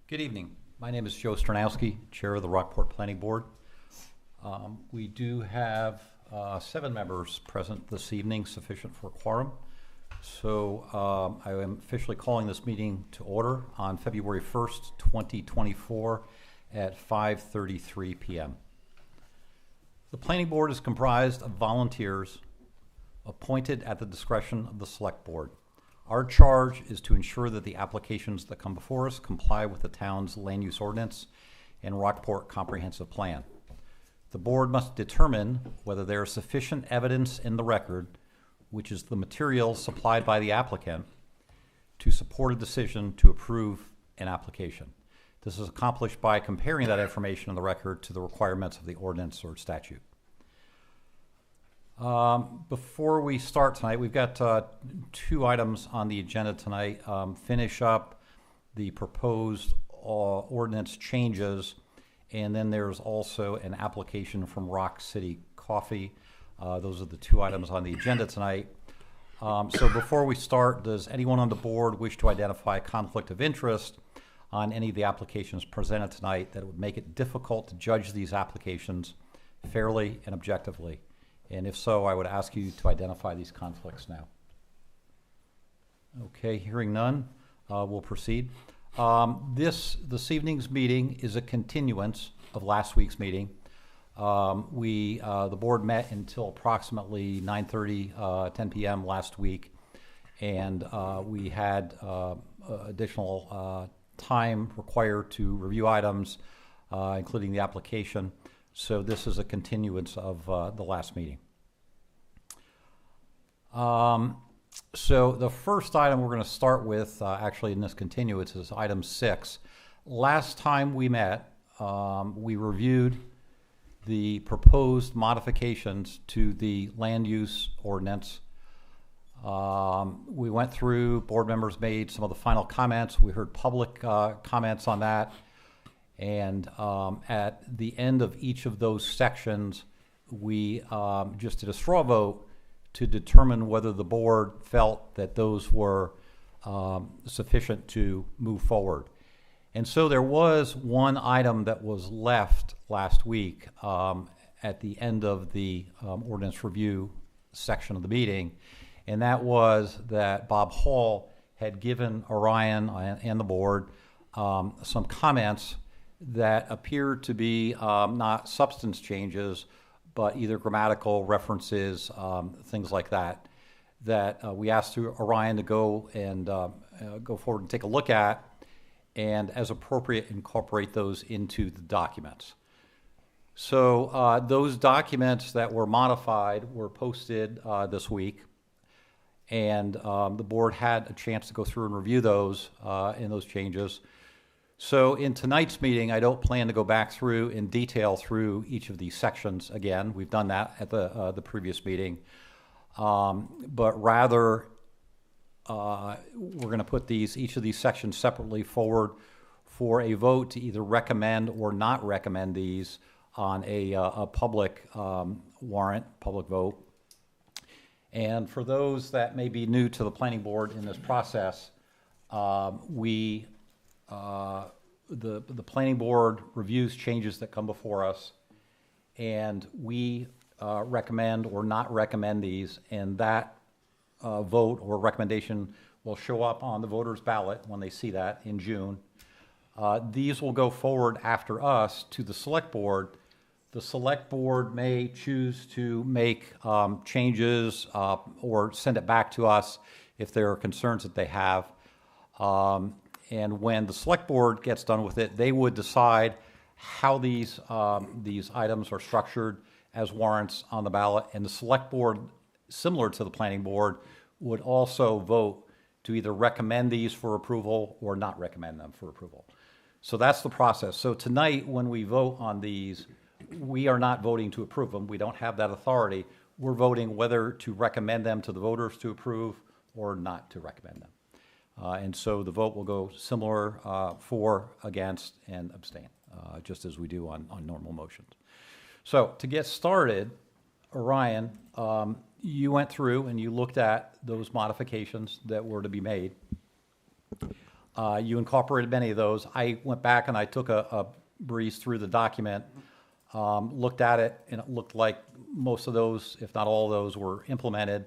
Good evening. My name is Joe Stronowski, Chair of the Rockport Planning Board. We do have 7 members present this evening, sufficient for a quorum. So I am officially calling this meeting to order on February 1st, 2024 at 5:33 p.m. The Planning Board is comprised of volunteers appointed at the discretion of the Select Board. Our charge is to ensure that the applications that come before us comply with the town's land use ordinance and Rockport Comprehensive Plan. The board must determine whether there is sufficient evidence in the record, which is the material supplied by the applicant, to support a decision to approve an application. This is accomplished by comparing that information in the record to the requirements of the ordinance or statute. Before we start tonight, we've got 2 items on the agenda tonight. Finish up the proposed ordinance changes, and then there's also an application from Rock City Coffee. Those are the 2 items on the agenda tonight. So before we start, does anyone on the board wish to identify a conflict of interest on any of the applications presented tonight that would make it difficult to judge these applications fairly and objectively? And if so, I would ask you to identify these conflicts now. Okay, hearing none, we'll proceed. This evening's meeting is a continuance of last week's meeting. The board met until approximately 9:30, 10 p.m. last week, and we had additional time required to review items, including the application. So this is a continuance of the last meeting. So the first item we're going to start with, actually in this continuance, is item 6. Last time we met, we reviewed the proposed modifications to the land use ordinance. We went through, board members made some of the final comments. We heard public comments on that. And at the end of each of those sections, we just did a straw vote to determine whether the board felt that those were sufficient to move forward. And so there was one item that was left last week at the end of the ordinance review section of the meeting, and that was that Bob Hall had given Orion and the board some comments that appeared to be not substance changes, but either grammatical references, things like that, that we asked Orion to go and go forward and take a look at, and as appropriate, incorporate those into the documents. So those documents that were modified were posted this week, and the board had a chance to go through and review those and those changes. So in tonight's meeting, I don't plan to go back through in detail through each of these sections again. We've done that at the previous meeting. But rather, we're going to put each of these sections separately forward for a vote to either recommend or not recommend these on a public warrant, public vote. And for those that may be new to the planning board in this process, the planning board reviews changes that come before us, and we recommend or not recommend these, and that vote or recommendation will show up on the voters' ballot when they see that in June. These will go forward after us to the select board. The select board may choose to make changes or send it back to us if there are concerns that they have. And when the select board gets done with it, they would decide how these items are structured as warrants on the ballot. And the select board, similar to the planning board, would also vote to either recommend these for approval or not recommend them for approval. So that's the process. So tonight, when we vote on these, we are not voting to approve them. We don't have that authority. We're voting whether to recommend them to the voters to approve or not to recommend them. And so the vote will go similar for, against, and abstain, just as we do on normal motions. So to get started, Orion, you went through and you looked at those modifications that were to be made. You incorporated many of those. I went back and I took a breeze through the document, looked at it, and it looked like most of those, if not all of those, were implemented.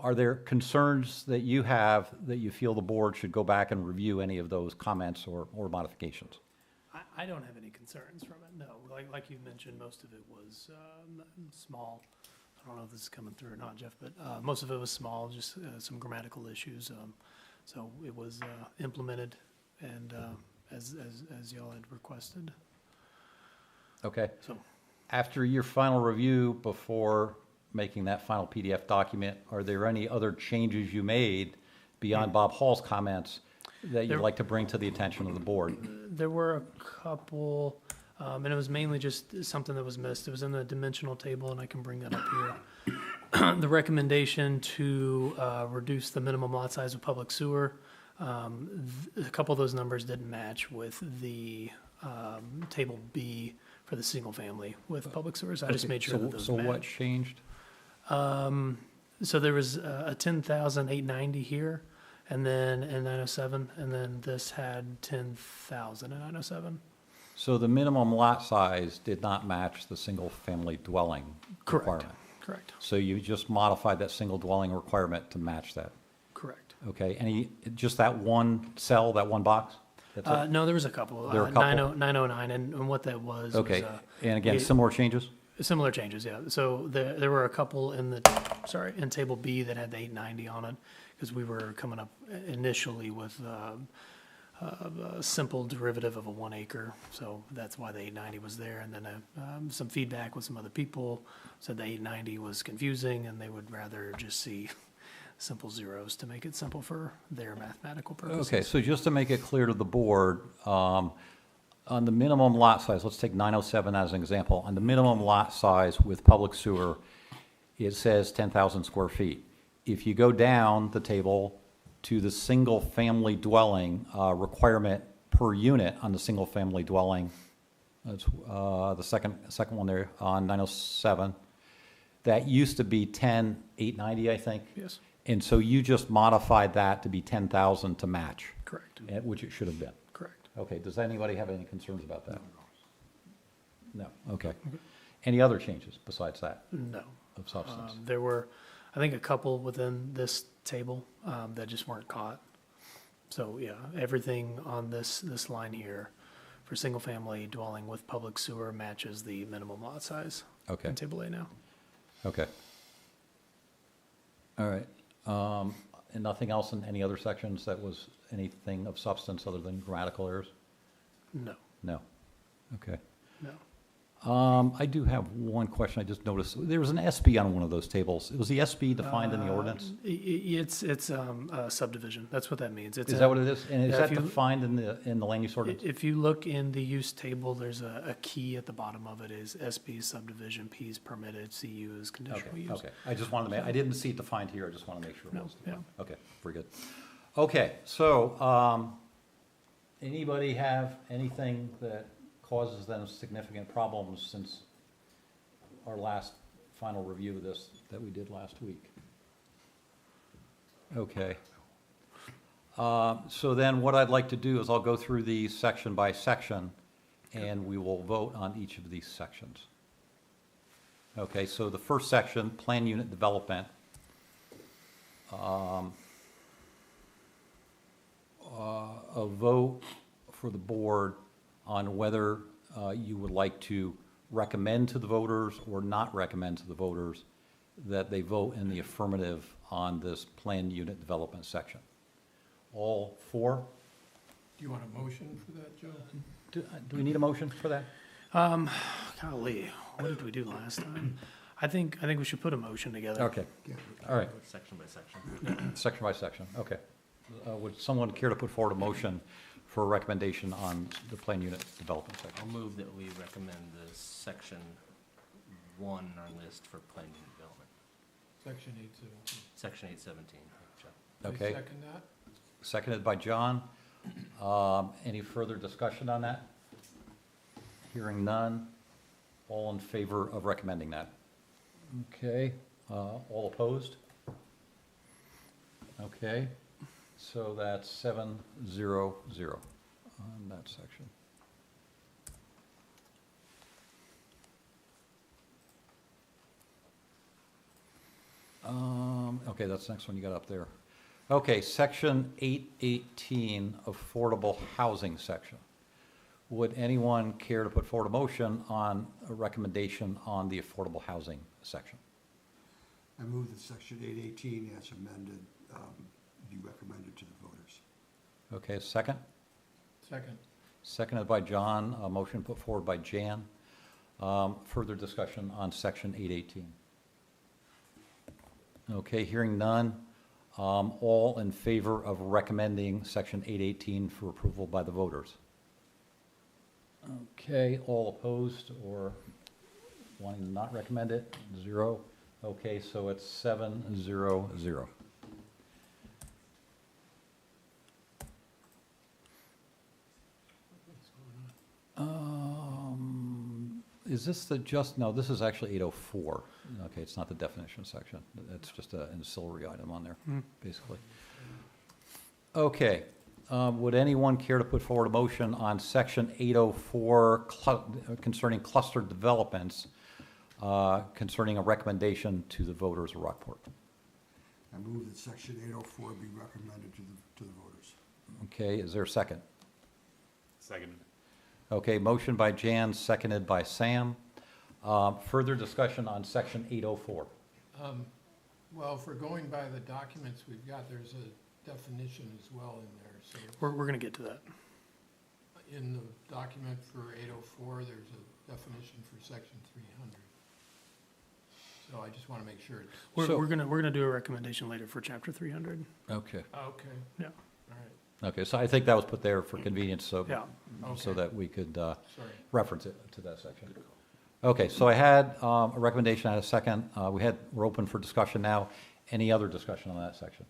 Are there concerns that you have that you feel the board should go back and review any of those comments or modifications? I don't have any concerns from it, no. Like you mentioned, most of it was small. I don't know if this is coming through or not, Jeff, but most of it was small, just some grammatical issues. So it was implemented and as y'all had requested. Okay. So After your final review, before making that final PDF document, are there any other changes you made beyond Bob Hall's comments that you'd There- like to bring to the attention of the board? there were a couple, and it was mainly just something that was missed. It was in the dimensional table, and I can bring that up here. The recommendation to reduce the minimum lot size of public sewer, a couple of those numbers didn't match with the table B for the single family with public sewers. I just Okay, made sure that those So what matched. changed? So there was a 10,890 here, and then in 907, and then this had 10,000 in 907. So the minimum lot size did not match the single-family dwelling Correct. requirement? Correct. So you just modified that single dwelling requirement to match that? Correct. Okay, just that one cell, that one box? That's it? No, there was a couple. There were a couple? 909, and what that was Okay, and again, it- similar changes? similar changes, yeah. So there were a couple in in table B that had the 890 on it, because we were coming up initially with a simple derivative of a 1 acre. So that's why the 890 was there. And then some feedback with some other people said the 890 was confusing, and they would rather just see simple zeros to make it simple for their mathematical purposes. Okay, so just to make it clear to the board, on the minimum lot size, let's take 907 as an example. On the minimum lot size with public sewer, it says 10,000 square feet. If you go down the table to the single-family dwelling requirement per unit on the single-family dwelling, that's the second one there on 907, that used to be 10,890, I think. Yes, And so you just modified that to be 10,000 to match, correct, which it should have been. correct. Okay, does anybody have any concerns about that? No, okay. Any other changes besides that No. of substance? There were, I think, a couple within this table that just weren't caught. So, yeah, everything on this line here for single-family dwelling with public sewer matches the minimum lot size Okay, in Table A now. okay. All right. And nothing else in any other sections that was anything of substance other than grammatical errors? No, No. Okay. no. I do have one question. I just noticed there was an SB on one of those tables. Was the SB defined in the ordinance? It's a subdivision. That's what that means. It's Is a- that what it is? And is yeah, that if you- defined in the land use ordinance? If you look in the use table, there's a key at the bottom of it is SB subdivision, P is permitted, CU is conditional Okay, use. okay. I just wanted to make, I didn't see it defined here. I just want to make sure it No, was yeah. defined. Okay, very good. Okay, so, anybody have anything that causes them significant problems since our last final review of this that we did last week? Okay. So then what I'd like to do is I'll go through these section by section, and we will vote on each of these sections. Okay, so the first section, plan unit development. A vote for the board on whether you would like to recommend to the voters or not recommend to the voters that they vote in the affirmative on this plan unit development section. All four? Do you want a motion for that, Joe? Do we need a motion for that? Golly, what did we do last time? I think we should put a motion together. Okay, all right, Section by section. section by section, okay. Would someone care to put forward a motion for a recommendation on the plan unit development section? I'll move that we recommend the section 1 on our list for plan unit development. Section 817. Section 817. Joe. Okay. I second that. Seconded by John. Any further discussion on that? Hearing none. All in favor of recommending that? Okay. All opposed? Okay. So that's 700 on that section. Okay, that's the next one you got up there. Okay, section 818, affordable housing section. Would anyone care to put forward a motion on a recommendation on the affordable housing section? I move that section 818 as amended be recommended to the voters. Okay, second? Second. Seconded by John, a motion put forward by Jan. Further discussion on section 818. Okay, hearing none. All in favor of recommending section 818 for approval by the voters? Okay, all opposed or wanting to not recommend it? 0. Okay, so it's 700. Is this the no, this is actually 804. Okay, it's not the definition section. It's just an ancillary item on there, basically. Okay, would anyone care to put forward a motion on section 804 concerning clustered developments, concerning a recommendation to the voters of Rockport? I move that section 804 be recommended to the voters. Okay, is there a second? Second. Okay, motion by Jan, seconded by Sam. Further discussion on section 804. Well, if we're going by the documents we've got, there's a definition as well in there. So We're going to get to that. in the document for 804, there's a definition for section 300. So I just want to make sure it's, We're going to do a recommendation later for chapter 300. Okay. okay. Yeah. All right, Okay, so I think that was put there for convenience, so, Yeah. so Okay. that we could sorry. reference it to that section. Okay, so I had a recommendation, I had a second. We're open for discussion now. Any other discussion on that section?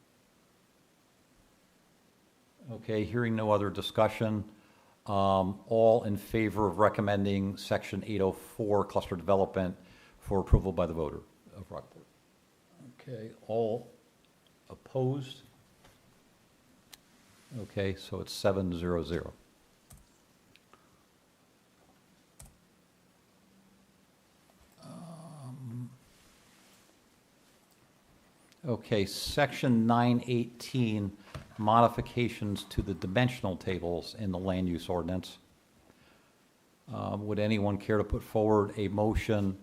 Okay, hearing no other discussion, all in favor of recommending section 804 cluster development for approval by the voter of Rockport? Okay, all opposed? Okay, so it's 700. Okay, section 918, modifications to the dimensional tables in the land use ordinance. Would anyone care to put forward a motion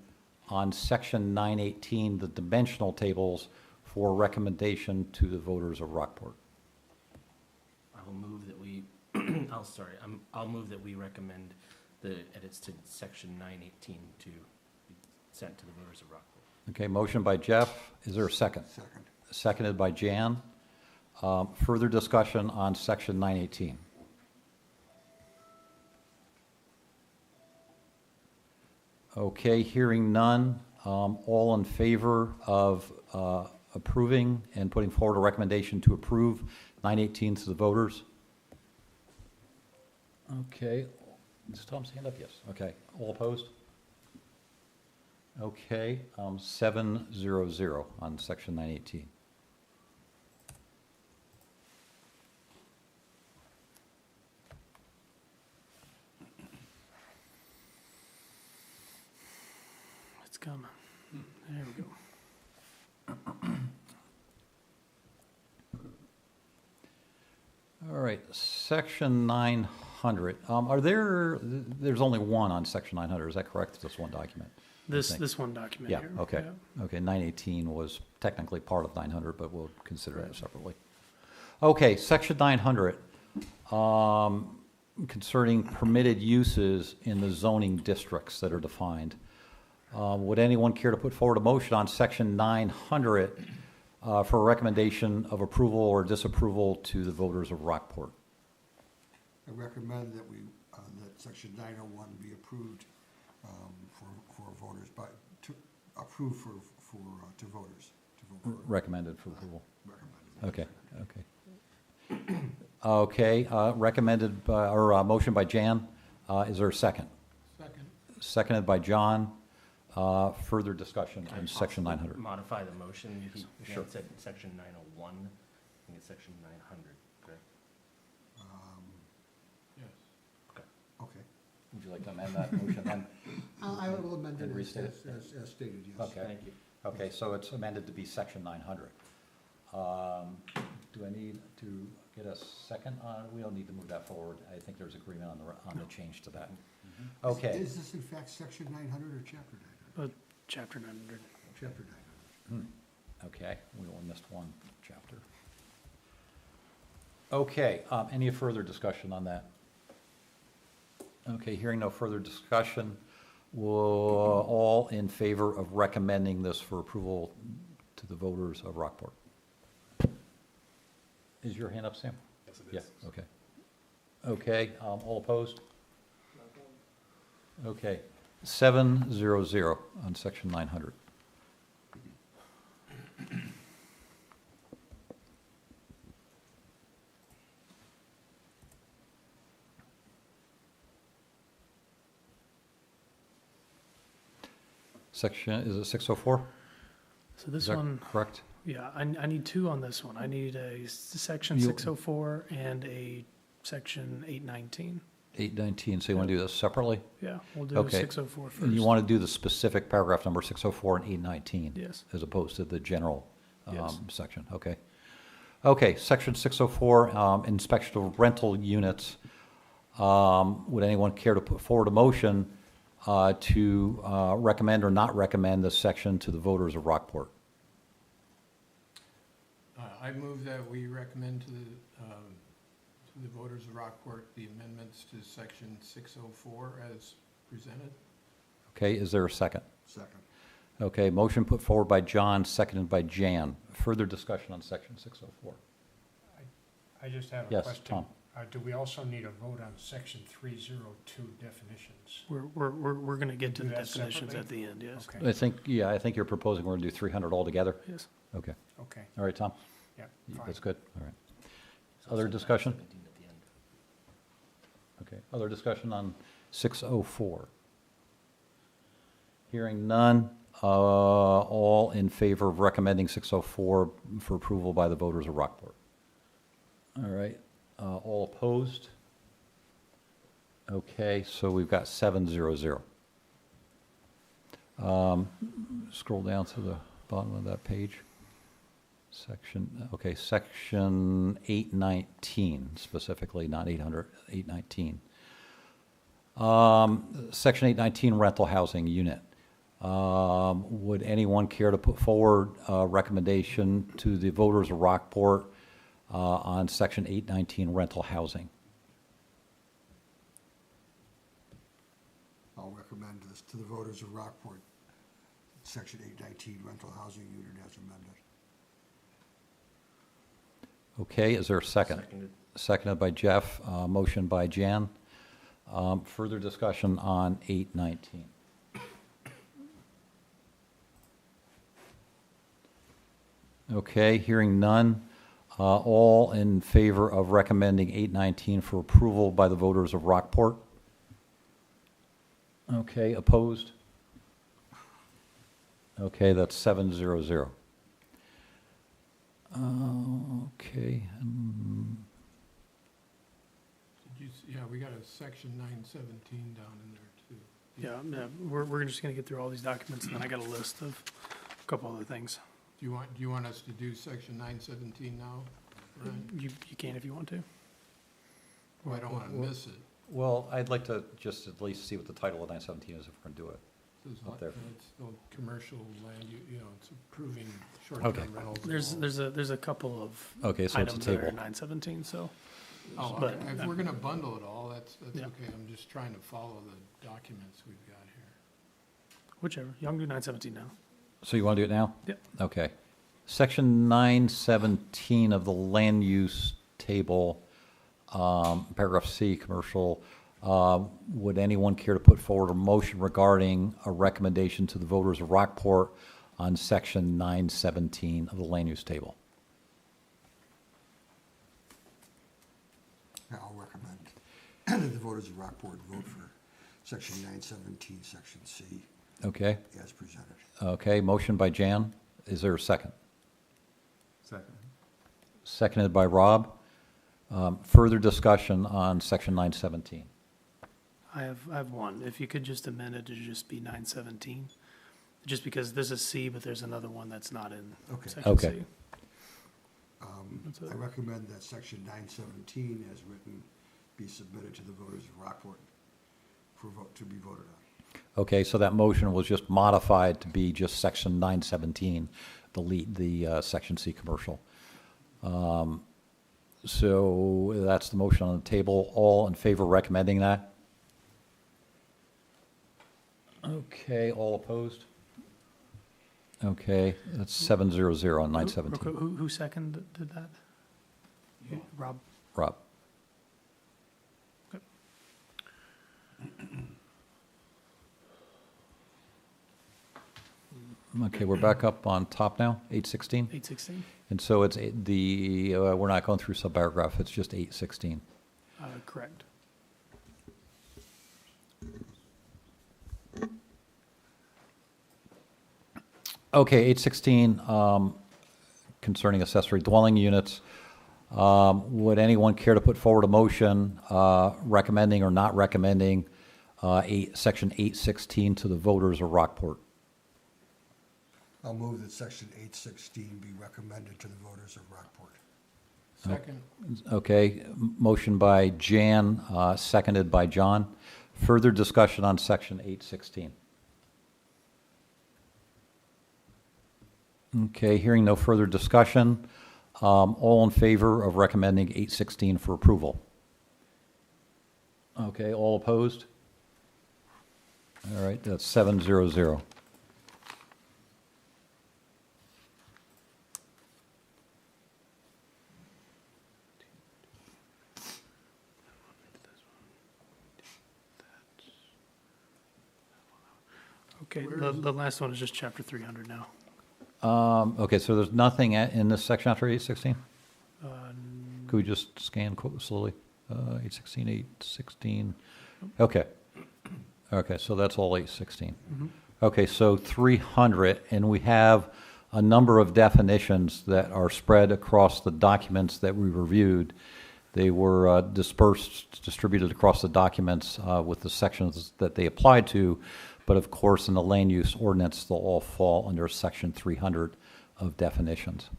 on section 918, the dimensional tables, for recommendation to the voters of Rockport? I'll move that we, I'll move that we recommend the edits to section 918 to be sent to the voters of Rockport. Okay, motion by Jeff. Is there a second? Second. Seconded by Jan. Further discussion on section 918. Okay, hearing none. All in favor of approving and putting forward a recommendation to approve 918 to the voters? Okay. Does Tom's hand up? Yes. Okay. All opposed? Okay, 700 on section 918. It's coming. There we go. All right, section 900. There's only one on section 900, is that correct? This one document? think. This one document Yeah, here. okay. Okay, 918 was technically part of 900, but we'll consider it separately. Okay, section 900, concerning permitted uses in the zoning districts that are defined. Would anyone care to put forward a motion on section 900 for a recommendation of approval or disapproval to the voters of Rockport? I recommend that that section 901 be approved for voters, approved to voters. To vote for it. Recommended for approval. Recommended. Okay, okay. Okay, recommended by, or motion by Jan. Is there a second? Second. Seconded by John. Further discussion Can I on section possibly 900. Modify the motion. He Sure. had said section 901 think it's section 900, correct? Yes. Okay. Would you like to amend that motion then? I will amend it And as, restate it? as stated, yes. Okay. Thank you. Okay, so it's amended to be section 900. Do I need to get a second on it? We don't need to move that forward. I think there's agreement on the change to that. Okay. Is this in fact section 900 or chapter 900? Chapter 900. Chapter 900. Okay, we only missed one chapter. Okay, any further discussion on that? Okay, hearing no further discussion, we're all in favor of recommending this for approval to the voters of Rockport. Is your hand up, Sam? Yes, it Yeah, is. okay. Okay, all opposed? Okay, 700 on section 900. Section, is it 604? So this Is that one, correct? yeah, I need two on this one. I need a section You- 604 and a section 819. 819, so you want to do this separately? Yeah, we'll do Okay. 604 first. And you want to do the specific paragraph number 604 and 819? Yes. As opposed to the general Yes. section, okay. Okay, section 604, inspection of rental units. Would anyone care to put forward a motion to recommend or not recommend this section to the voters of Rockport? I move that we recommend to the voters of Rockport the amendments to section 604 as presented. Okay, is there a second? Second. Okay, motion put forward by John, seconded by Jan. Further discussion on section 604? I just have a Yes, question. Tom. Do we also need a vote on section 302 definitions? We're going to get to Do the that definitions separately? at the end, yes. Okay, I think you're proposing we're going to do 300 altogether? Yes. Okay, okay, all right, Tom? yeah, fine. That's good, all right. It's Other also discussion? 917 at the end. Okay, other discussion on 604? Hearing none, all in favor of recommending 604 for approval by the voters of Rockport? All right, all opposed? Okay, so we've got 700. Scroll down to the bottom of that page. Section, okay, section 819 specifically, not 800, 819. Section 819 rental housing unit. Would anyone care to put forward a recommendation to the voters of Rockport on section 819 rental housing? I'll recommend this to the voters of Rockport, section 819 rental housing unit as amended. Okay, is there a second? Seconded. Seconded by Jeff, motion by Jan. Further discussion on 819. Okay, hearing none. All in favor of recommending 819 for approval by the voters of Rockport? Okay, opposed? Okay, that's 700. Okay, Yeah, we got a section 917 down in there too. Yeah, we're just going to get through all these documents, and then I got a list of a couple other things. Do you want us to do section 917 now? Ryan? You can if you want to. Well, I don't want to miss it. well, I'd like to just at least see what the title of 917 is if we're going to do it. It's Up there. It's the commercial land, you know, it's approving Okay. short-term rentals. and all. There's a couple of Okay, so it's a items that are table. 917, so. Oh, but- okay. If we're gonna bundle it all, that's Yeah. okay. I'm just trying to follow the documents we've got here. Whichever. You can do 917 now. So you want to do it now? Yep. Okay. Section 917 of the land use table, paragraph C, commercial. Would anyone care to put forward a motion regarding a recommendation to the voters of Rockport on section 917 of the land use table? I'll recommend that the voters of Rockport vote for section 917, section C, Okay, as presented. okay, motion by Jan. Is there a second? Second. seconded by Rob. Further discussion on section 917. I have one. If you could just amend it to just be 917, just because this is C, but there's another one that's not in Okay. section Okay. C. That's it. I recommend that section 917 as written be submitted to the voters of Rockport for vote, to be voted on. Okay, so that motion was just modified to be just section 917, the section C commercial. So that's the motion on the table. All in favor of recommending that? Okay, all opposed? Okay, that's 700 on Who- 917. Who seconded that? Rob? Rob? Okay. Okay, we're back up on top now, 816? 816? And so it's we're not going through sub-paragraph, it's just 816. Correct. Okay, 816, concerning accessory dwelling units. Would anyone care to put forward a motion recommending or not recommending section 816 to the voters of Rockport? I'll move that section 816 be recommended to the voters of Rockport. Second. Okay, motion by Jan, seconded by John. Further discussion on section 816. Okay, hearing no further discussion, all in favor of recommending 816 for approval? Okay, all opposed? All right, that's 700. Okay, Where the last one is just chapter 300 now. Okay, so there's nothing in this section after 816? Uh, Could we just scan slowly? 816, 816, okay. Okay, so that's all 816. Okay, so 300, and we have a number of definitions that are spread across the documents that we reviewed. They were distributed across the documents with the sections that they applied to, but of course, in the land use ordinance, they'll all fall under section 300 of definitions.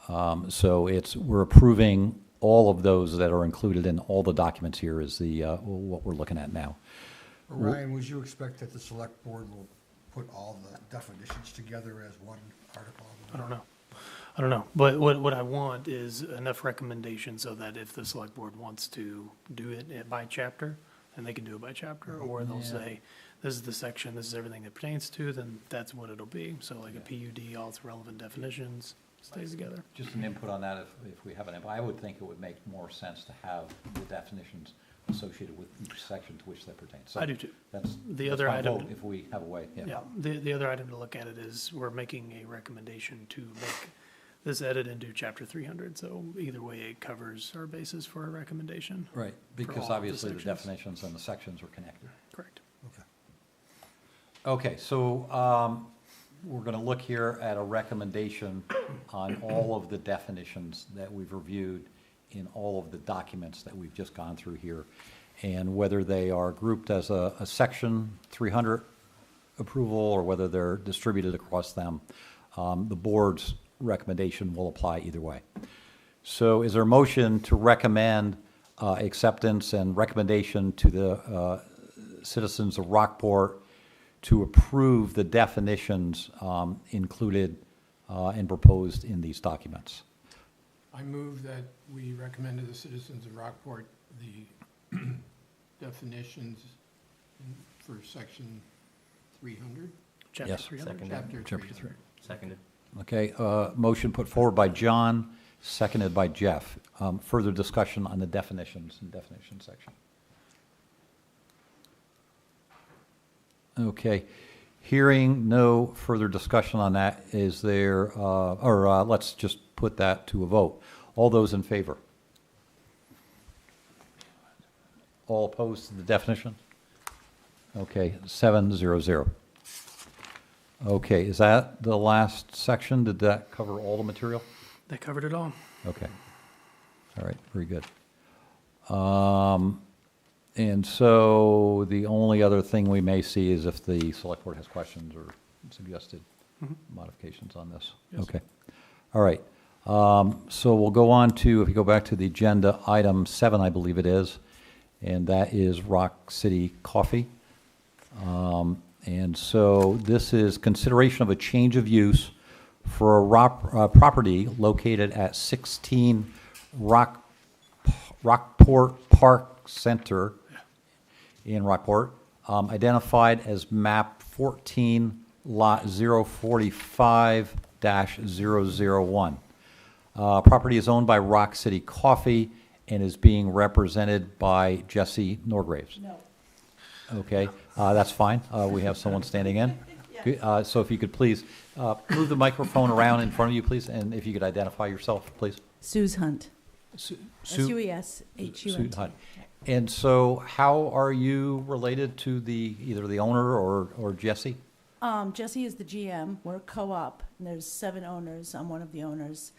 So we're approving all of those that are included in all the documents here is what we're looking at now. Ryan, would you expect that the select board will put all the definitions together as one article? I don't know. But what I want is enough recommendation so that if the select board wants to do it by chapter, then they can do it by chapter, or they'll say, this is the section, this is everything it pertains to, then that's what it'll be. So like a PUD, all its relevant definitions, stays together. Just an input on that, if we have an input. I would think it would make more sense to have the definitions associated with each section to which that pertains. So I do too. That's The that's other my item- vote if we have a way, yeah. Yeah, the other item to look at it is we're making a recommendation to make this edit into chapter 300. So either way, it covers our basis for a recommendation. Right, because all of the obviously the sections. definitions and the sections are connected. Correct. Okay. Okay, so we're going to look here at a recommendation on all of the definitions that we've reviewed in all of the documents that we've just gone through here, and whether they are grouped as a section 300 approval or whether they're distributed across them. The board's recommendation will apply either way. So is there a motion to recommend acceptance and recommendation to the citizens of Rockport to approve the definitions included and proposed in these documents? I move that we recommend to the citizens of Rockport the definitions for section 300, Chapter Yes. 300. Second. chapter Chapter 300. Seconded. Okay, motion put forward by John, seconded by Jeff. Further discussion on the definitions and definition section. Okay, hearing no further discussion on that, is there, let's just put that to a vote. All those in favor? All opposed to the definition? Okay, 700. Okay, is that the last section? Did that cover all the material? That covered it all. Okay. All right, very good. And so the only other thing we may see is if the select board has questions or suggested modifications on this. Yes. Okay. All right. So we'll go on to, if you go back to the agenda, item 7, I believe it is, and that is Rock City Coffee. And so this is consideration of a change of use for a property located at 16 Rockport Park Center in Rockport, identified as map 14, lot 045-001. Property is owned by Rock City Coffee and is being represented by Jesse Norgraves. No. Okay, that's fine. We have someone standing in. Good. So if you could please move the microphone around in front of you, please, and if you could identify yourself, please. Suze Hunt. Sue SUESHUNT. Hunt. And so how are you related to either the owner or Jesse? Jesse is the GM. We're a co-op, and there's 7 owners. I'm one of the owners.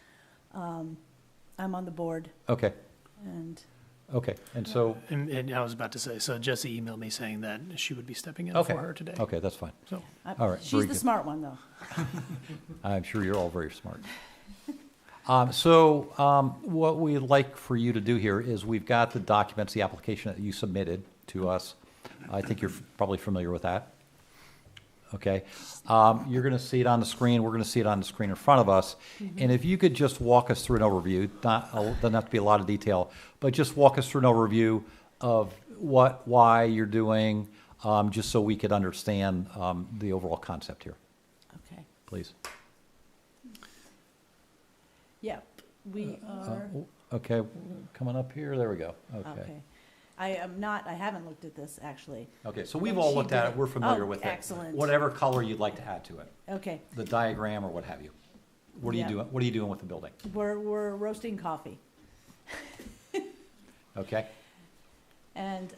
I'm on the board, Okay, and okay, and so, And I was about to say, so Jesse emailed me saying that she would be stepping in okay, for her today. okay, that's fine. So, All right, she's very the good. smart one, though. I'm sure you're all very smart. What we'd like for you to do here is we've got the documents, the application that you submitted to us. I think you're probably familiar with that. Okay. You're going to see it on the screen. We're going to see it on the screen in front of us. And if you could just walk us through an overview, doesn't have to be a lot of detail, but just walk us through an overview of why you're doing, just so we could understand the overall concept here, Okay. please. Yep. We are. Okay, coming up here, there we go. Okay. Okay. I haven't looked at this, actually. Okay, so we've When all she looked did at it. it, we're familiar Oh, with it. excellent. Whatever color you'd like to add to it, Okay. the diagram or what have you. What are you Yeah. doing, what are you doing with the building? We're roasting coffee. Okay, And,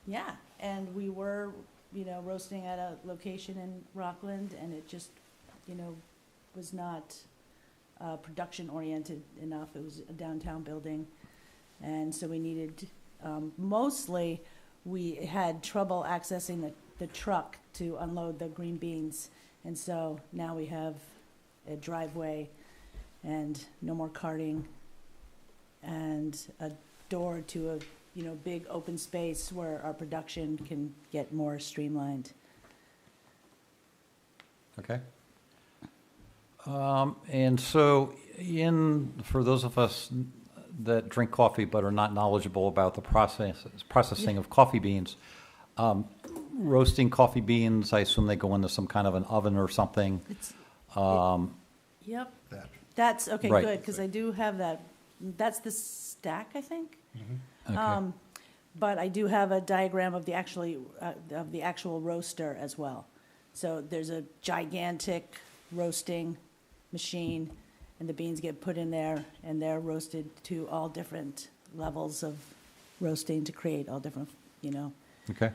yeah, and we were, roasting at a location in Rockland, and it just, was not production-oriented enough. It was a downtown building, and so we needed, mostly, we had trouble accessing the truck to unload the green beans, and so now we have a driveway and no more carting, and a door to a big open space where our production can get more streamlined. okay. And so for those of us that drink coffee but are not knowledgeable about the processing of coffee beans, roasting coffee beans, I assume they go into some kind of an oven or something. It's, Um, yep, That, that's, okay, Right. good, because I do have that, that's the stack, I think. okay. But I do have a diagram of the actual roaster as well. So there's a gigantic roasting machine, and the beans get put in there, and they're roasted to all different levels of roasting to create all different, Okay,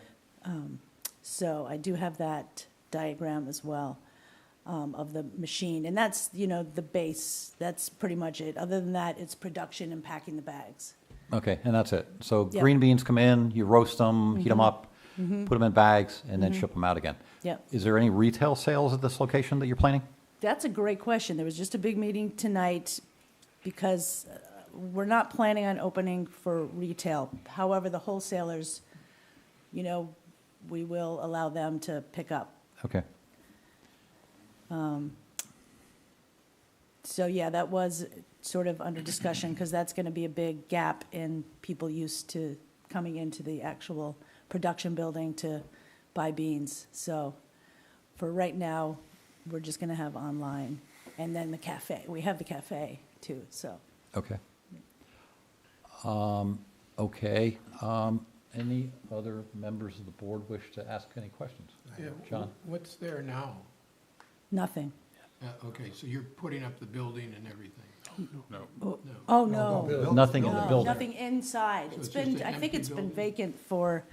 So I do have that diagram as well, of the machine, and that's, the base, that's pretty much it. Other than that, it's production and packing the bags. okay, and that's it. So Yep. green beans come in, you roast them, heat them up, put them in bags, and then ship them out again. Yep. Is there any retail sales at this location that you're planning? That's a great question. There was just a big meeting tonight because we're not planning on opening for retail. However, the wholesalers, we will allow them to pick up. Okay, So, yeah, that was sort of under discussion because that's going to be a big gap in people used to coming into the actual production building to buy beans. So for right now, we're just going to have online. And then the cafe. We have the cafe too, so. okay. Okay, any other members of the board wish to ask any questions? Yeah, John? what's there now? Nothing. Okay, so you're putting up the building and everything? No. No. Oh, no, no. building. Nothing in the No, building? nothing inside. So It's it's just been, an I think empty it's been building? vacant for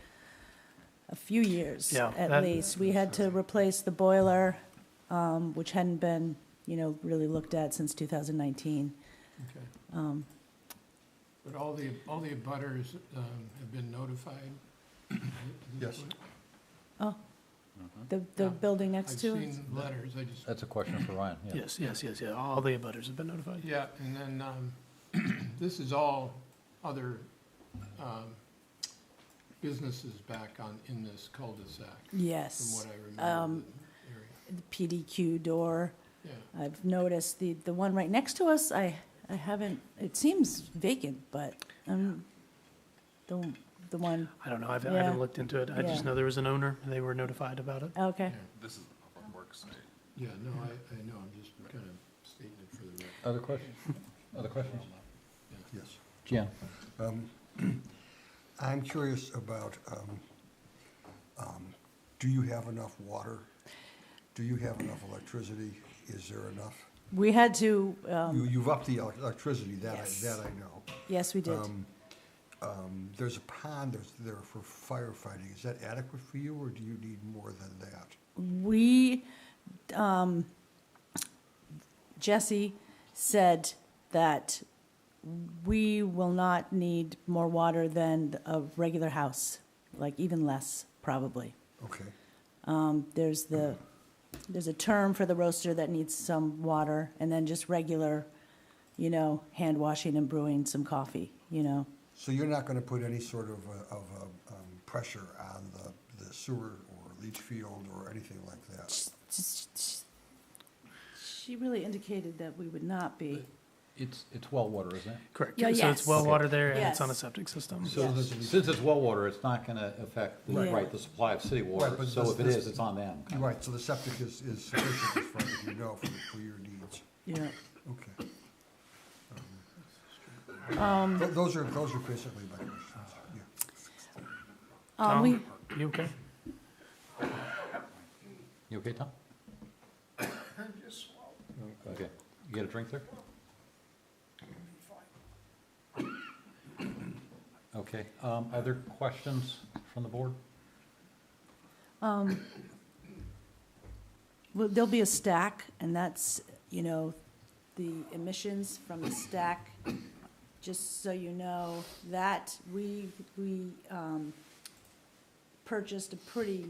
a few years Yeah, at that- least. We had to replace the boiler, which hadn't been really looked at since 2019. Okay. Um, But all the abutters have been notified? at this Yes. point? Oh, the Yeah. building next to I've it? seen letters, I just, That's a question for Ryan, yeah. Yes, yeah, all the abutters have been notified. yeah, and then, this is all other businesses back in this cul-de-sac, from Yes. what I remember the area. The PDQ door. Yeah, I've noticed the one right next to us, I haven't, it seems vacant, but, the one, I don't know, I Yeah. haven't looked into it. I just Yeah. know there was an owner, they were notified about it. okay. yeah, This is the public works site. yeah, no, I know, I'm just kind of stating it for the record. Other questions? Other questions? Yes. Jan? I'm curious about, do you have enough water? Do you have enough electricity? Is there enough? We had to, You've upped the electricity, Yes. that I know. yes, we did. There's a pond there for firefighting. Is that adequate for you, or do you need more than that? We, Jesse said that we will not need more water than a regular house, like even less, probably. Okay, There's a term for the roaster that needs some water, and then just regular, hand washing and brewing some coffee, so you're not gonna put any sort of pressure on the sewer or leach field or anything like that? She really indicated that we would not be. It's well water, isn't it? Correct. Yeah, So yes. it's well water there and it's on a Yes. septic system. So Yeah. since it's well water, it's not gonna affect, Right. right, the supply of city water. but So this- if it this- is, it's on them. Right, so the septic is sufficient as far as you know for your needs. Yeah. Okay. Those are basically my questions, yeah. Tom, We, you okay? You okay, Tom? Okay. You get a drink there? Okay, other questions from the board? well, there'll be a stack, and that's, the emissions from the stack. Just so you know, that we purchased a pretty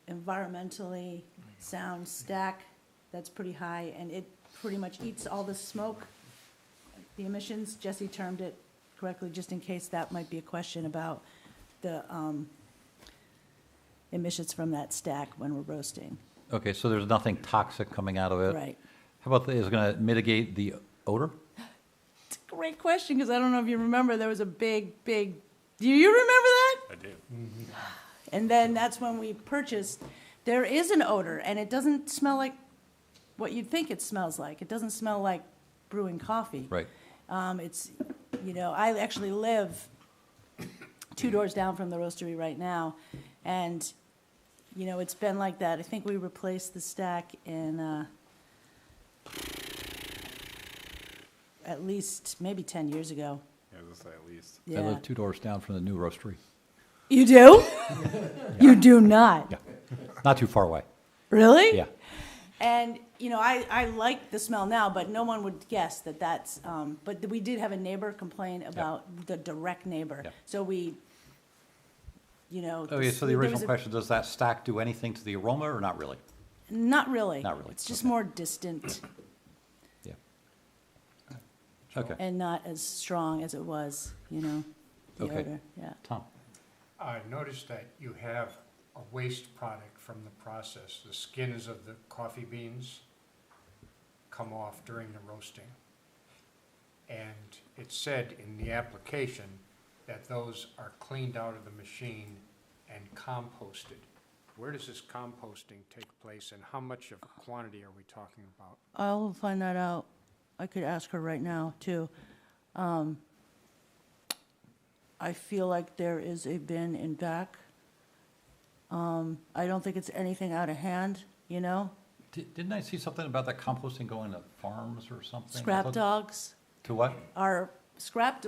environmentally sound stack that's pretty high, and it pretty much eats all the smoke, the emissions. Jesse termed it correctly, just in case that might be a question about the emissions from that stack when we're roasting. Okay, so there's nothing toxic coming out of it? Right. How about, is it gonna mitigate the odor? It's a great question, because I don't know if you remember, there was a big, do you remember that? I do. And then that's when we purchased, there is an odor, and it doesn't smell like what you'd think it smells like. It doesn't smell like brewing coffee. Right. It's, I actually live 2 doors down from the roastery right now, and, it's been like that. I think we replaced the stack in, at least, maybe 10 years ago. Yeah, I was gonna say at least. I Yeah. live 2 doors down from the new roastery. You do? You do not? Yeah, not too far away. Really? Yeah. And, I like the smell now, but no one would guess that that's, but we did have a neighbor complain about the direct neighbor. Yeah. So we, Okay, so the there original was a- question, does that stack do anything to the aroma or not really? Not really. Not really, It's just okay. more distant Yeah. Okay, and not as strong as it was, the Okay. odor, yeah. Tom? I noticed that you have a waste product from the process. The skins of the coffee beans come off during the roasting. And it said in the application that those are cleaned out of the machine and composted. Where does this composting take place, and how much of a quantity are we talking about? I'll find that out. I could ask her right now, too. I feel like there is a bin in back. I don't think it's anything out of hand, Didn't I see something about that composting going to farms or something? Scrap dogs To what?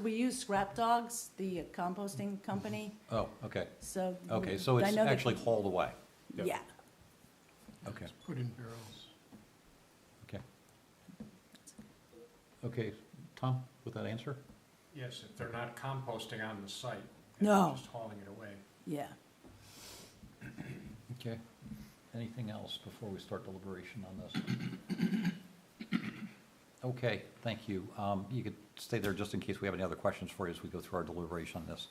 we use Scrap Dogs, the composting company, Oh, okay. so. Okay, so I it's know that- actually hauled away. Yeah, Okay, Put in barrels. Okay, Tom, with that answer? Yes, if they're not composting on the site. and No. they're just hauling it away. Yeah. Okay. Anything else before we start deliberation on this? Okay, thank you. You could stay there just in case we have any other questions for you as we go through our deliberation on this.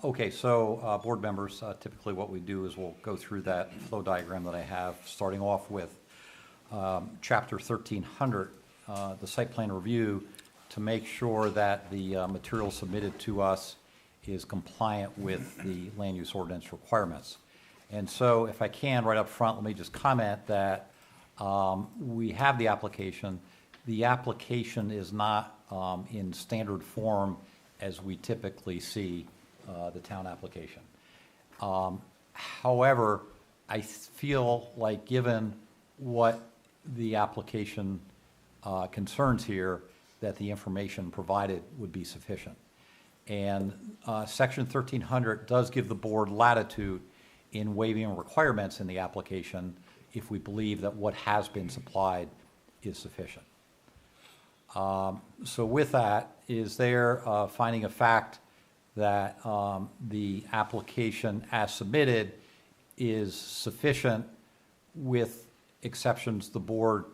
Okay, so, board members, typically what we do is we'll go through that flow diagram that I have, starting off with chapter 1300, the site plan review, to make sure that the material submitted to us is compliant with the land use ordinance requirements. And so if I can, right up front, let me just comment that we have the application. The application is not in standard form as we typically see the town application. However, I feel like given what the application concerns here, that the information provided would be sufficient. And section 1300 does give the board latitude in waiving requirements in the application if we believe that what has been supplied is sufficient. So with that, is there a finding of fact that the application as submitted is sufficient with exceptions the board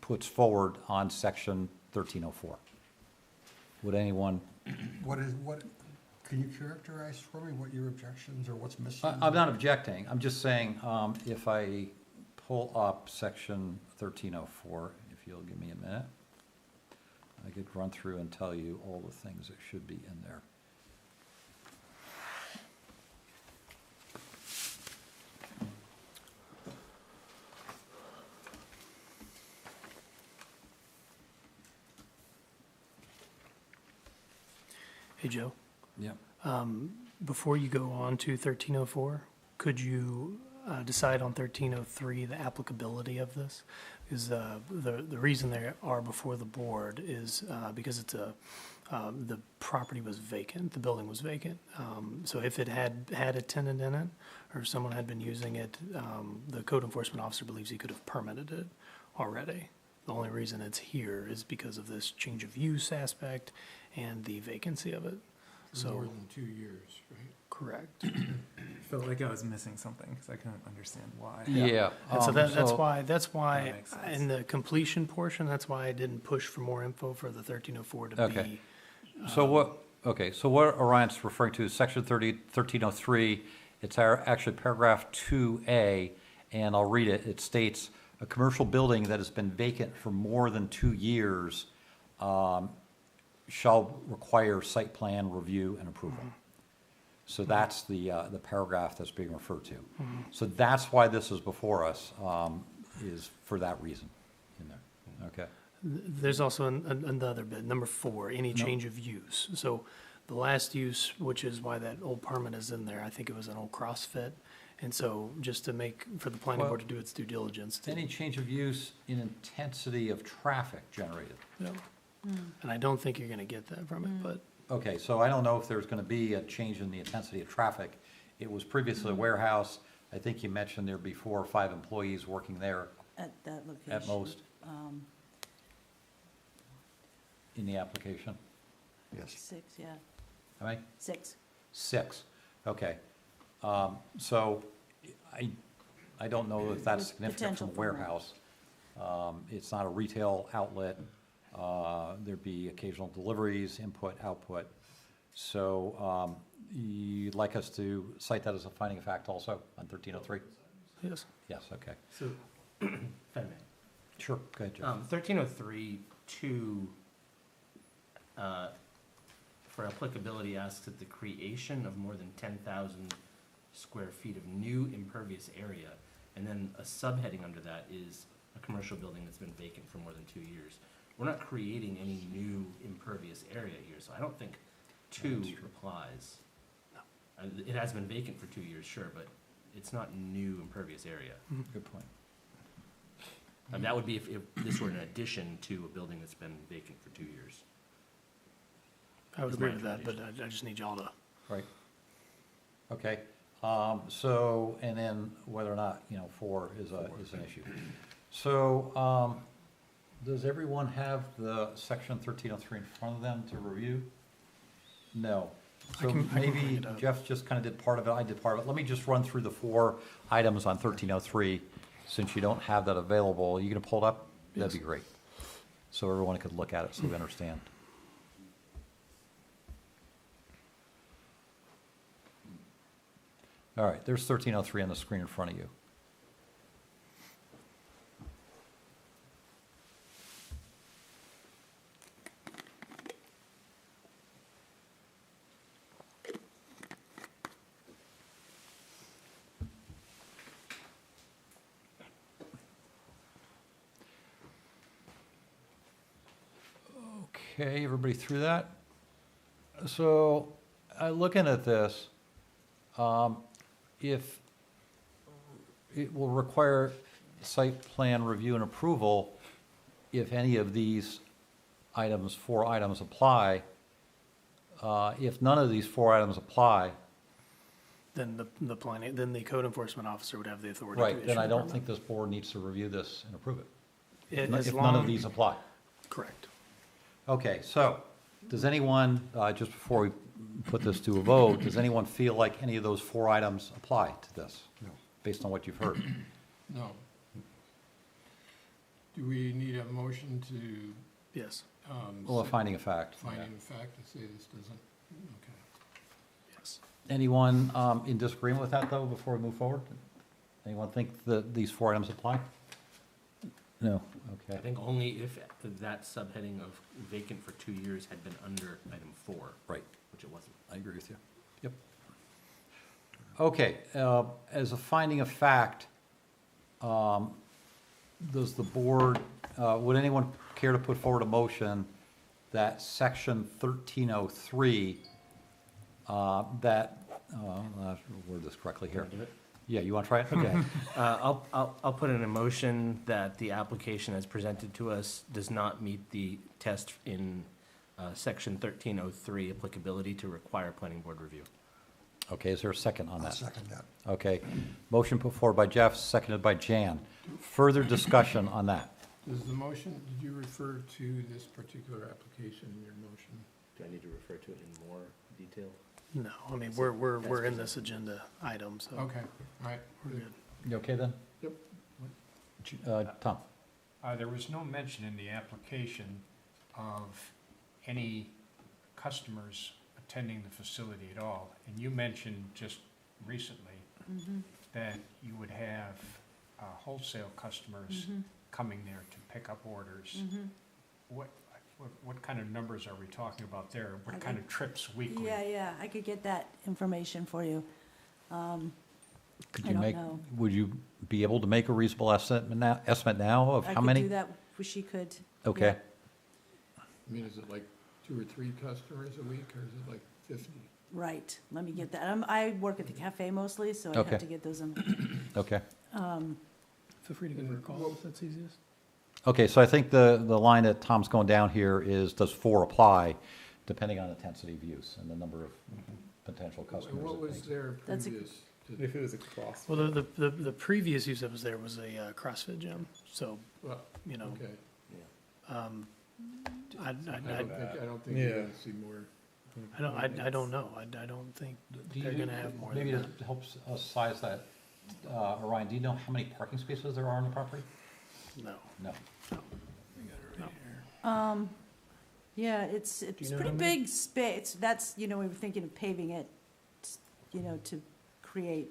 puts forward on section 1304? Would anyone? What, can you characterize for me what your objections or what's missing? I'm not objecting, I'm just saying, if I pull up section 1304, if you'll give me a minute, I could run through and tell you all the things that should be in there. Hey, Joe, Yeah. before you go on to 1304, could you decide on 1303, the applicability of this? Because the reason they are before the board is because it's the property was vacant, the building was vacant. So if it had a tenant in it, or if someone had been using it, the code enforcement officer believes he could have permitted it already. The only reason it's here is because of this change of use aspect and the vacancy of it. For more So, than 2 years, right? correct. Felt like I was missing something because I couldn't understand why. Yeah. And so that's why, That makes sense. in the completion portion, that's why I didn't push for more info for the 1304 to Okay. be. So what Orion's referring to is section 1303, it's actually paragraph 2A, and I'll read it. It states, "A commercial building that has been vacant for more than 2 years shall require site plan review and approval." So that's the paragraph that's being referred to. So that's why this is before us, is for that reason in there, okay? There's also another bit, number 4, any change of use. So the last use, which is why that old permit is in there, I think it was an old CrossFit. And so just to make, for the planning board to do its due diligence. Any change of use in intensity of traffic generated. Yeah. And I don't think you're gonna get that from it, but Okay, so I don't know if there's gonna be a change in the intensity of traffic. It was previously a warehouse. I think you mentioned there'd be 4 or 5 employees working there At that location. at most in the application. Yes. 6, yeah, How many? 6. 6, okay. So I don't know if that's With significant potential from a for more. warehouse. It's not a retail outlet. There'd be occasional deliveries, input, output. So you'd like us to cite that as a finding of fact also on 1303? yes. Yes, okay. So, if I may. Sure, go ahead, Jeff. 1303, 2, for applicability, asks that the creation of more than 10,000 square feet of new impervious area, and then a subheading under that is a commercial building that's been vacant for more than 2 years. We're not creating any new impervious area here, so I don't think 2 applies. It has been vacant for 2 years, sure, but it's not new impervious area. Good point. And that would be if this were an addition to a building that's been vacant for 2 years. I would Is agree my with that, but I just need y'all to. Right. Okay, so, and then whether or not, 4 is an issue. So, Does everyone have the section 1303 in front of them to review? No. I So can bring maybe it up. Jeff just kind of did part of it, I did part of it. Let me just run through the 4 items on 1303, since you don't have that available. You gonna pull it up? That'd be Yes. great. So everyone could look at it, so we understand. All right, there's 1303 on the screen in front of you. Okay, everybody through that? So, looking at this, if it will require site plan review and approval, if any of these items, 4 items apply, if none of these 4 items apply, Then the planning, then the code enforcement officer would have the authority to right, issue then I a don't permit. think this board needs to review this and approve it. As If none of long- these apply. Correct. Okay, so, does anyone, just before we put this to a vote, does anyone feel like any of those 4 items apply to this? No. Based on what you've heard? No. Do we need a motion to, Yes, Well, a finding of fact. finding of fact to say this doesn't, okay. yes. Anyone in disagreement with that, though, before we move forward? Anyone think that these 4 items apply? No, I okay, think only if that subheading of vacant for 2 years had been under item 4, right, which it wasn't. I agree with you. Yep. Okay, as a finding of fact, does the board, would anyone care to put forward a motion that section 1303, I'll word this correctly here. Yeah, you want to try it? Okay. I'll put in a motion that the application as presented to us does not meet the test in section 1303 applicability to require planning board review. Okay, is there a second on I'll that? second that. Okay, motion put forward by Jeff, seconded by Jan. Further discussion on that? Does the motion, did you refer to this particular application in your motion? Do I need to refer to it in more detail? No, I mean, we're in this agenda item, so Okay, all right. we're good. You okay then? Yep. Tom? There was no mention in the application of any customers attending the facility at all. And you mentioned just recently that you would have wholesale customers coming there to pick up orders. What kind of numbers are we talking about there? I What kind of trips weekly? Yeah, I could get that information for you. Could I you don't make, know. would you be able to make a reasonable estimate now of I how could many? do that, she could. Okay, I mean, is it like 2 or 3 customers a week, or is it like 50? Right, let me get that. I work at the cafe mostly, so I Okay. have to get those. okay. Feel free to give her a call if that's easiest. Okay, so I think the line that Tom's going down here is, does 4 apply, depending on intensity of use and the number of potential customers? And what it was makes. there That's a- previous? to- If it was a cross. Well, the previous use that was there was a CrossFit gym, so, Well, you know, okay. I I don't think Yeah. you're gonna see more. I don't know. I don't think Do they're you- gonna have more Maybe than to help us size that, Orion, do you know how many parking spaces there are on the property? that. No. No. Yeah, it's you know pretty how many? big space. That's, we were thinking of paving it, to create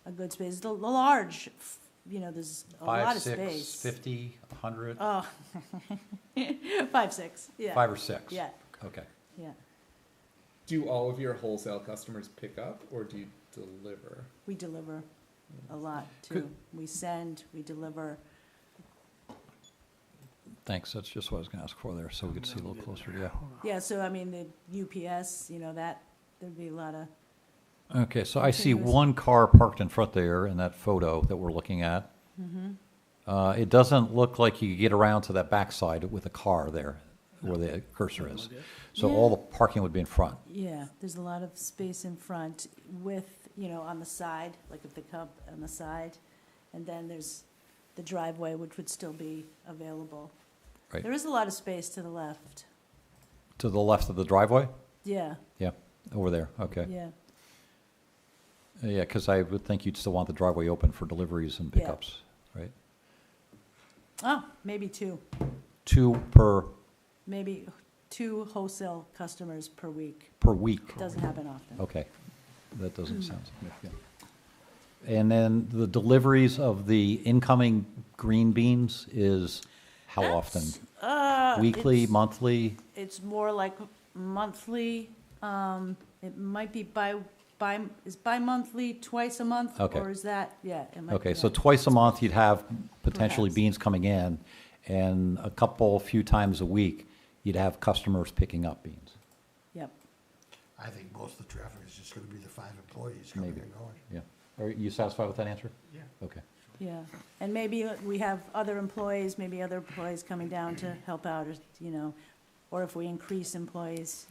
a good space. It's a large, there's a lot 5, of 6, space. 50, 100? Oh, 5, 6, yeah. 5 or 6? Yeah, Okay. yeah. Do all of your wholesale customers pick up or do you deliver? We deliver a lot too. Could- We send, we deliver. Thanks, that's just what I was going to ask for there, so we could see a little closer, yeah. Yeah, so I mean, the UPS, there'd be a lot of, Okay, so I see Continuous. 1 car parked in front there in that photo that we're looking at. It doesn't look like you could get around to that backside with a car there, where the cursor is. So all the parking would be in front. yeah, there's a lot of space in front with, on the side, like if they come on the side. And then there's the driveway, which would still be available. Right. There is a lot of space to the left. To the left of the driveway? Yeah, Yeah, over there, okay. yeah. Yeah, because I would think you'd still want the driveway open for deliveries and Yeah. pickups, right? Oh, maybe two. 2 per Maybe 2 wholesale customers per week. week. Doesn't happen often. Okay, that doesn't sound significant. And then the deliveries of the incoming green beans is how often? Weekly, It's- monthly? It's more like monthly. It might be is bi-monthly, twice a month? Okay. Or is that, yeah, it might be Okay, so that. twice a month you'd have potentially Perhaps. beans coming in, and a few times a week, you'd have customers picking up beans. Yep. I think most of the traffic is just gonna be the 5 employees coming Maybe. and going. Yeah. Are you satisfied with that answer? Yeah. Okay. Yeah, and maybe we have other employees coming down to help out, or, or if we increase employees,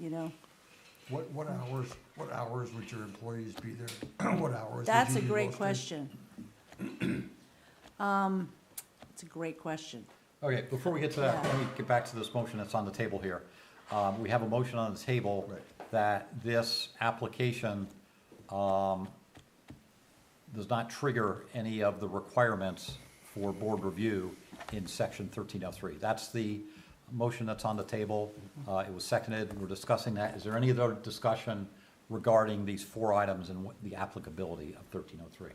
What hours would your employees be there? What hours would That's you a be great roasting? question. It's a great question. Okay, before we get to that, Yeah. let me get back to this motion that's on the table here. We have a motion on the table Right. that this application does not trigger any of the requirements for board review in section 1303. That's the motion that's on the table. It was seconded. We're discussing that. Is there any other discussion regarding these 4 items and the applicability of 1303?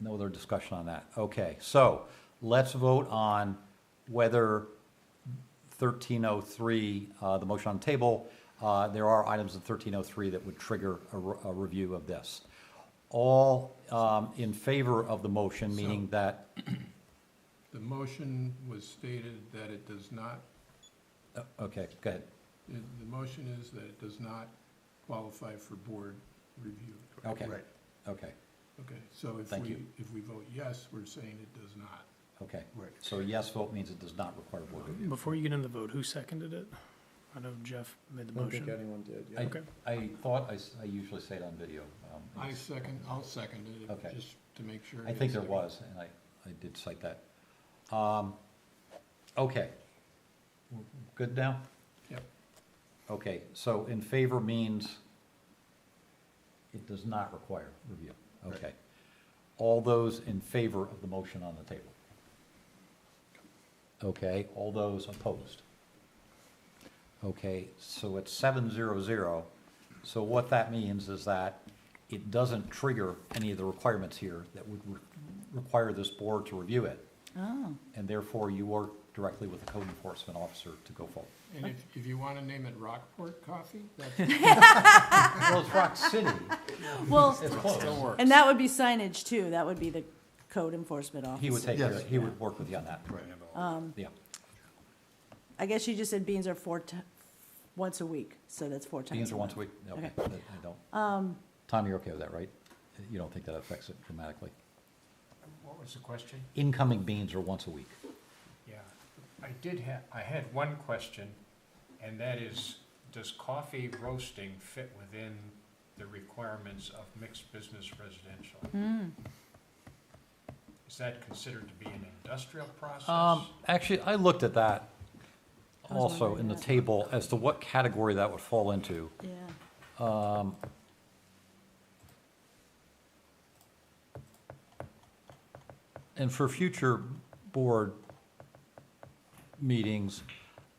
No other discussion on that. Okay, so let's vote on whether 1303, the motion on the table, there are items in 1303 that would trigger a review of this. All in favor of the motion, meaning that, The motion was stated that it does not, okay, go ahead. the motion is that it does not qualify for board review. Okay, Right. okay, Okay, so Thank you. if we vote yes, we're saying it does not. okay. Right. So yes vote means it does not require board review. Before you get into the vote, who seconded it? I know Jeff made the I don't think motion. anyone did, yeah. I, Okay. I thought I usually say it on video. I'll second it, Okay. just to make sure. I it think gets there a- was, and I did cite that. Okay. Good now? Yep. Okay, so in favor means it does not require review. Okay. All those in favor of the motion on the table? Okay, all those opposed? Okay, so it's 700. So what that means is that it doesn't trigger any of the requirements here that would require this board to review it. Oh, And therefore, you work directly with the code enforcement officer to go forward. And if you want to name it Rockport Coffee, that's, Well, it's Rock City. well, It's close. and that would be signage too. That would be the code enforcement officer. He would take, Yes. he would work with you on that. Yeah. I guess you just said beans are once a week, so that's 4 times. Beans are a once a month. week? Okay, Okay. I don't. Tom, you're okay with that, right? You don't think that affects it dramatically? What was the question? Incoming beans are once a week. Yeah, I had one question, and that is, does coffee roasting fit within the requirements of mixed business residential? Is that considered to be an industrial process? Actually, I looked at that I was also wondering in the that. table as to what category that would fall into. Yeah. And for future board meetings,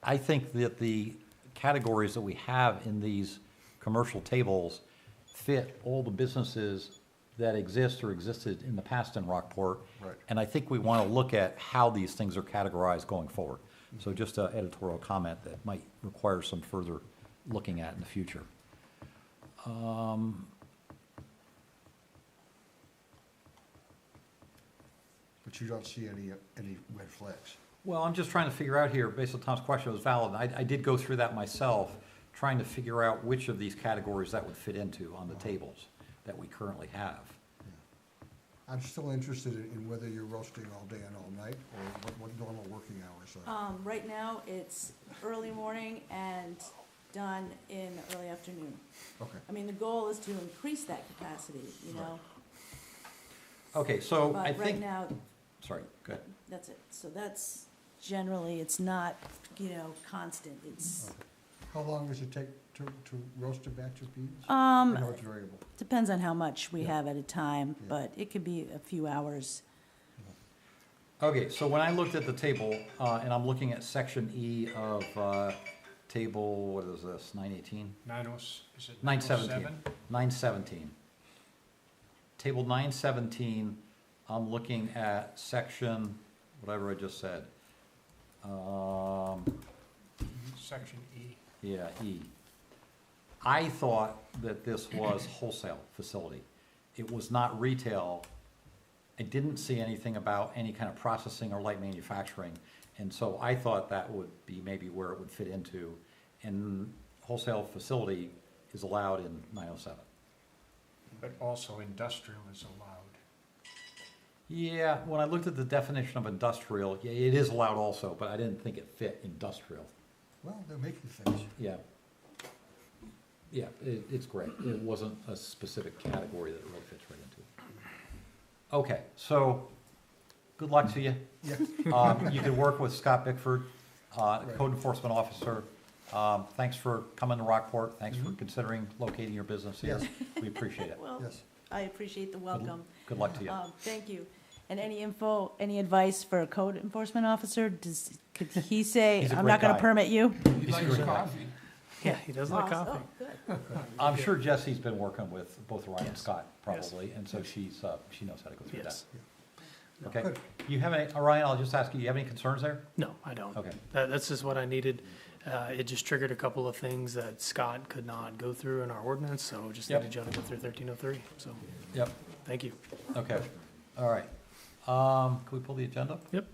I think that the categories that we have in these commercial tables fit all the businesses that exist or existed in the past in Rockport. Right. And I think we want to look at how these things are categorized going forward. So just an editorial comment that might require some further looking at in the future. But you don't see any red flags. Well, I'm just trying to figure out here, based on Tom's question, it was valid. I did go through that myself, trying to figure out which of these categories that would fit into on the tables that we currently have. I'm still interested in whether you're roasting all day and all night, or what normal working hours are. Right now, it's early morning and done in early afternoon. Okay. I mean, the goal is to increase that capacity, you know? Okay, so I But right think, now, sorry, go ahead. that's it. So that's generally, it's not, constant. It's, How long does it take to roast a batch of beans? Um, I know it's variable. depends on how much we Yeah. have at a time, Yeah. but it could be a few hours. Okay, so when I looked at the table, and I'm looking at section E of, table, what is this, 918? Is it 917. 907? 917. Table 917, I'm looking at section, whatever I just said. Section E. Yeah, E. I thought that this was wholesale facility. It was not retail. I didn't see anything about any kind of processing or light manufacturing. And so I thought that would be maybe where it would fit into. And wholesale facility is allowed in 907. But also industrial is allowed. Yeah, when I looked at the definition of industrial, yeah, it is allowed also, but I didn't think it fit industrial. Well, they're making things. Yeah. Yeah, it's great. It wasn't a specific category that it really fits right into. Okay, so, good luck to you. Yeah. You could work with Scott Bickford, Code Enforcement Officer. Thanks for coming to Rockport. Thanks for considering locating your business here. Yes. We appreciate it. Well, Yes. I appreciate the welcome. Good luck to you. Thank you. And any info, any advice for a code enforcement officer? Could he say, He's a I'm great not gonna guy. permit you? He He's likes great. coffee. Yeah, he does like Awesome. coffee. Oh, good. I'm sure Jesse's been working with both Ryan and Yes. Scott Yes. probably, and so she knows how to go through that. Yes. Okay. Good. You have any, Ryan, I'll just ask you, you have any concerns there? No, I don't. Okay. That's just what I needed. It just triggered a couple of things that Scott could not go through in our ordinance, so just Yep. needed you to go through 1303. So, Yep. thank you. Okay, all right. Can we pull the agenda? Yep.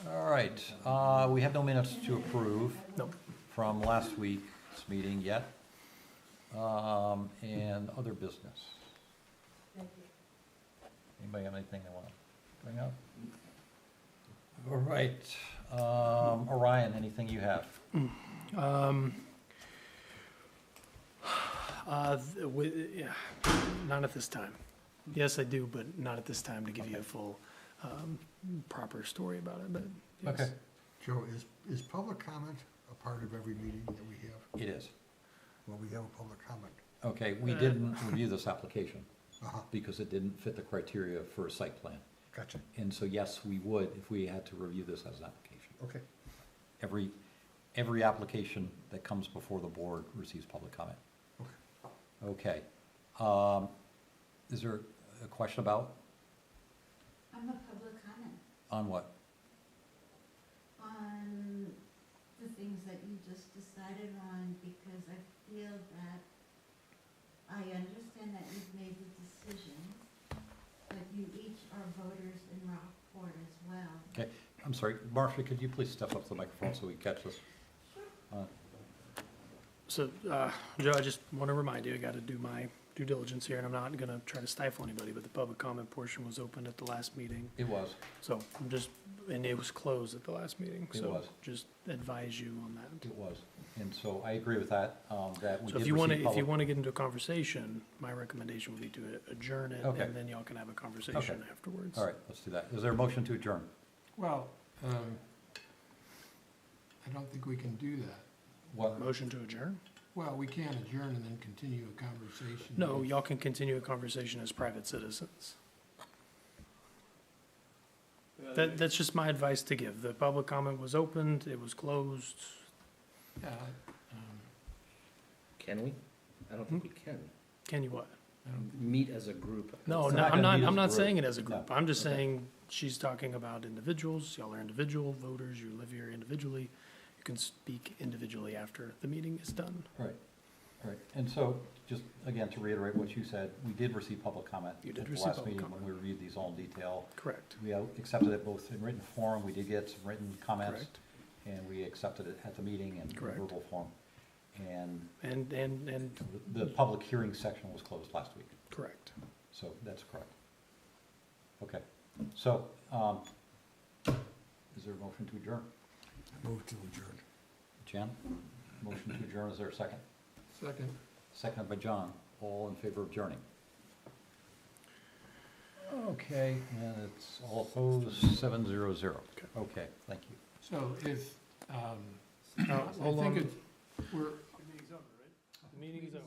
All right, we have no minutes to approve Nope. from last week's meeting yet. And other business. Anybody have anything they want to bring up? All right, Orion, anything you have? Yeah, not at this time. Yes, I do, but not at this time to give you a full, proper story about it, but yes. Okay. Joe, is public comment a part of every meeting that we have? It is. Well, we have a public comment. Okay, we didn't review this application Uh-huh, because it didn't fit the criteria for a site plan. gotcha. And so, yes, we would if we had to review this as an application. Okay. Every application that comes before the board receives public comment. Okay. Okay. Is there a question about, I'm a public comment on what? on the things that you just decided on, because I feel that I understand that you've made the decision, but you each are voters in Rockport as well. Okay, I'm sorry, Marcia, could you please step up to the microphone so we catch this? So, Joe, I just want to remind you, I got to do my due diligence here, and I'm not going to try to stifle anybody, but the public comment portion was open at the last meeting. It was. So I'm just, and it was closed at the last meeting. It So was. just advise you on that. It was. And so I agree with that, that we So did if you want to, receive if you public. want to get into a conversation, my recommendation would be to adjourn it, Okay. and then y'all can have a conversation Okay. afterwards. All right, let's do that. Is there a motion to adjourn? Well, I don't think we can do that. What? Motion to adjourn? Well, we can't adjourn and then continue a conversation. No, y'all can continue a conversation as private citizens. That's just my advice to give. The public comment was opened, it was closed. Yeah, Can we? I don't think we can. Can you what? Meet as a group. No, It's no, not I'm gonna not, meet as I'm a not group. saying it as a group. No. I'm just Okay. saying, she's talking about individuals, y'all are individual voters, you live here individually. You can speak individually after the meeting is done. Right, right. And so, just again, to reiterate what you said, we did receive public comment. You did at the receive last public meeting comment. when we reviewed these all in detail. Correct. We accepted it both in written form, we did get some written comments, Correct. and we accepted it at the meeting in Correct. verbal form. And And, the public hearing section was closed last week, correct. so that's correct. Okay, so, is there a motion to adjourn? Move to adjourn. Jen, motion to adjourn, is there a second? second. Seconded by John, all in favor of adjourning? Okay, and it's all opposed, 700. Okay, thank you. So if, Oh, I hold think on. it's, we're, The meeting's over, right? The meeting's over.